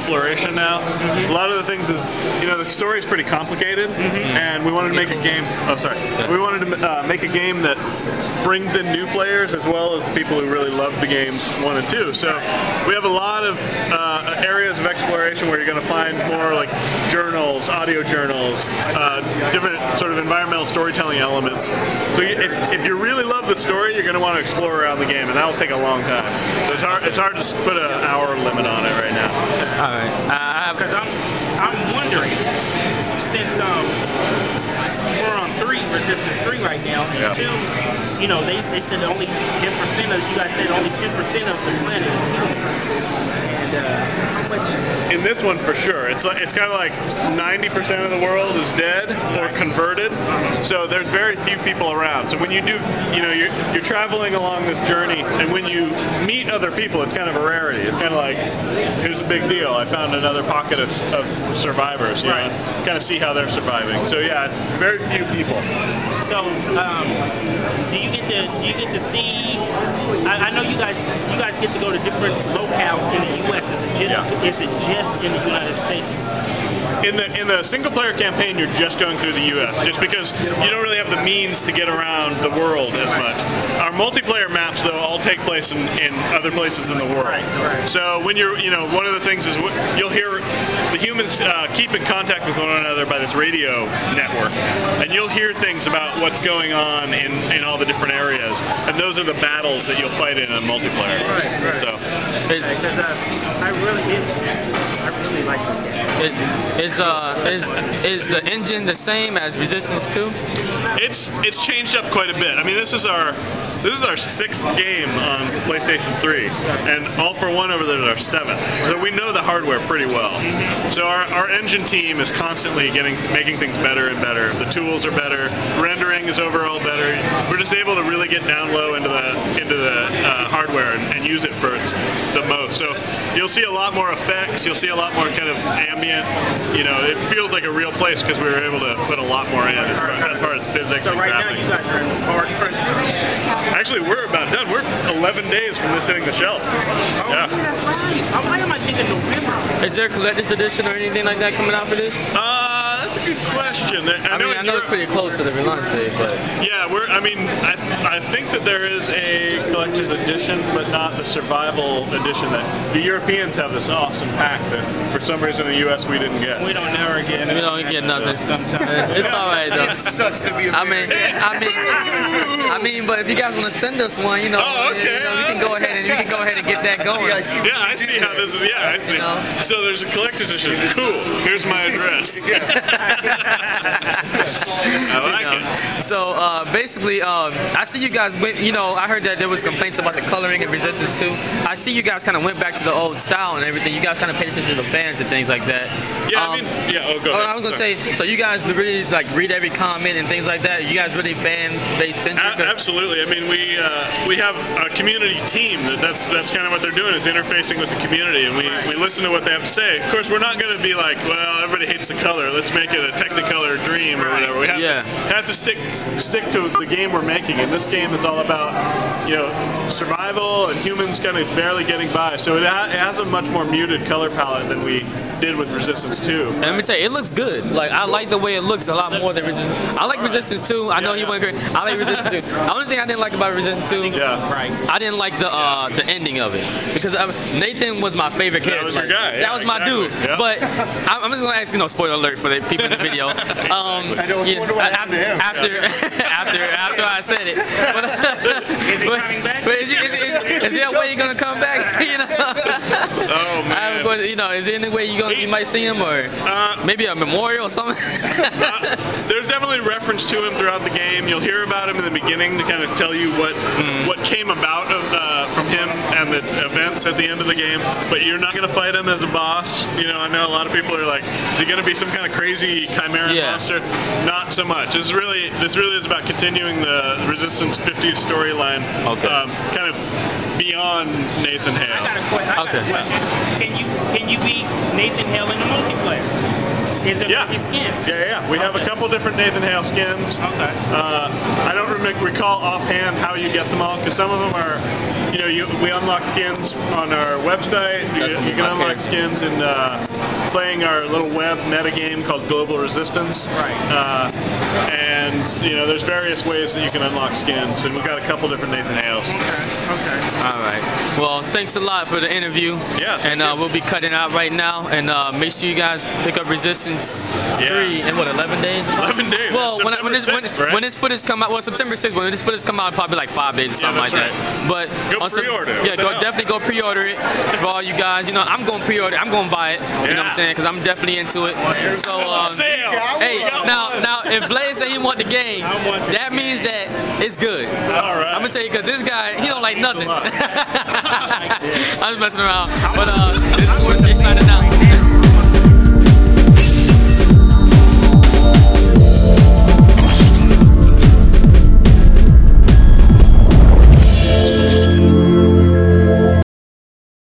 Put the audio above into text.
exploration now. A lot of the things is, you know, the story is pretty complicated, and we wanted to make a game. Oh, sorry. We wanted to make a game that brings in new players as well as people who really love the games 1 and 2. So we have a lot of areas of exploration where you're going to find more like journals, audio journals, different sort of environmental storytelling elements. So if you really love the story, you're going to want to explore around the game, and that will take a long time. So it's hard to put an hour limit on it right now. All right. Because I'm wondering, since we're on Resistance 3 right now, and 2, you know, they said only 10% of, you guys said only 10% of the planet is human. In this one, for sure, it's kind of like 90% of the world is dead or converted. So there's very few people around. So when you do, you know, you're traveling along this journey, and when you meet other people, it's kind of a rarity. It's kind of like, here's a big deal. I found another pocket of survivors. You know, kind of see how they're surviving. So yeah, it's very few people. So do you get to see? I know you guys get to go to different locales in the U.S. Is it just in the United States? In the single player campaign, you're just going through the U.S. just because you don't really have the means to get around the world as much. Our multiplayer maps, though, all take place in other places in the world. Right. So when you're, you know, one of the things is you'll hear the humans keep in contact with one another by this radio network, and you'll hear things about what's going on in all the different areas, and those are the battles that you'll fight in a multiplayer. Right. So, I really like this game. Is the engine the same as Resistance 2? It's changed up quite a bit. I mean, this is our 6th game on PlayStation 3, and All for One over there is our 7th. So we know the hardware pretty well. So our engine team is constantly making things better and better. The tools are better. Rendering is overall better. We're just able to really get down low into the hardware and use it for the most. So you'll see a lot more effects. You'll see a lot more kind of ambient. You know, it feels like a real place because we were able to put a lot more in as far as physics and graphics. So right now you guys are in the hard crunch. Actually, we're about done. We're 11 days from this hitting the shelf. Oh, yeah, that's right. Why am I thinking November? Is there a collector's edition or anything like that coming out for this? That's a good question. I know it's pretty close to the release date, but yeah, I think that there is a collector's edition, but not the survival edition. That the Europeans have this awesome pack that for some reason in the U.S. we didn't get. We don't never get it. We don't get nothing. Sometimes it's all right though. It sucks to be. I mean, but if you guys want to send us one, you know, okay. we can go ahead and get that going. I see how this is. Yeah, I see. You know? So there's a collector's edition. Cool. Here's my address. I like it. So basically, I see you guys went. You know, I heard that there was complaints about the coloring in Resistance 2. I see you guys kind of went back to the old style and everything. You guys kind of paid attention to the fans and things like that. Yeah, go ahead. I was gonna say, so you guys really like read every comment and things like that. You guys really fan-based centric? Absolutely. I mean, we have a community team that's kind of what they're doing is interfacing with the community, and we listen to what they have to say. Of course, we're not going to be like, well, everybody hates the color. Let's make it a Technicolor dream or whatever. We have to stick to the game we're making, and this game is all about, you know, survival and humans kind of barely getting by. So it has a much more muted color palette than we did with Resistance 2. And let me tell you, it looks good. Like, I like the way it looks a lot more than Resistance. I like Resistance 2. I know you went great. I like Resistance 2. The only thing I didn't like about Resistance 2, I didn't like the ending of it, because Nathan was my favorite character. That was your guy. That was my dude. Yeah. But I'm just gonna ask, you know, spoiler alert for the people in the video. I don't wonder what happened to him. After I said it. But, is he coming back? But is there a way you're gonna come back? You know. Oh man. You know, is there any way you might see him, or maybe a memorial or something? There's definitely reference to him throughout the game. You'll hear about him in the beginning to kind of tell you what came about from him and the events at the end of the game. But you're not going to fight him as a boss. You know, I know a lot of people are like, is he going to be some kind of crazy chimera monster? Not so much. This really is about continuing the Resistance 50s storyline. Kind of beyond Nathan Hale. I got a question. Can you beat Nathan Hale in the multiplayer? Is it Yeah. skins? Yeah. We have a couple different Nathan Hale skins. Okay. I don't recall offhand how you get them all, because some of them are, we unlock skins on our website. You can unlock skins in playing our little web meta game called Global Resistance. Right. And there's various ways that you can unlock skins, and we've got a couple different Nathan Hales. Okay. All right. Well, thanks a lot for the interview. Yeah. And we'll be cutting out right now. And make sure you guys pick up Resistance 3 in 11 days? 11 days. Well, when this footage come out, September 6th. When this footage come out, probably like 5 days or something like that. But go pre-order it. Yeah, definitely go pre-order it for all you guys. I'm going to pre-order. I'm going to buy it. You know what I'm saying? Because I'm definitely into it. So sale. hey, now if Blaze said he want the game, that means that it's good. All right. I'm gonna tell you, because this guy, he don't like nothing. I'm just messing around. But this is Worst Case signing out.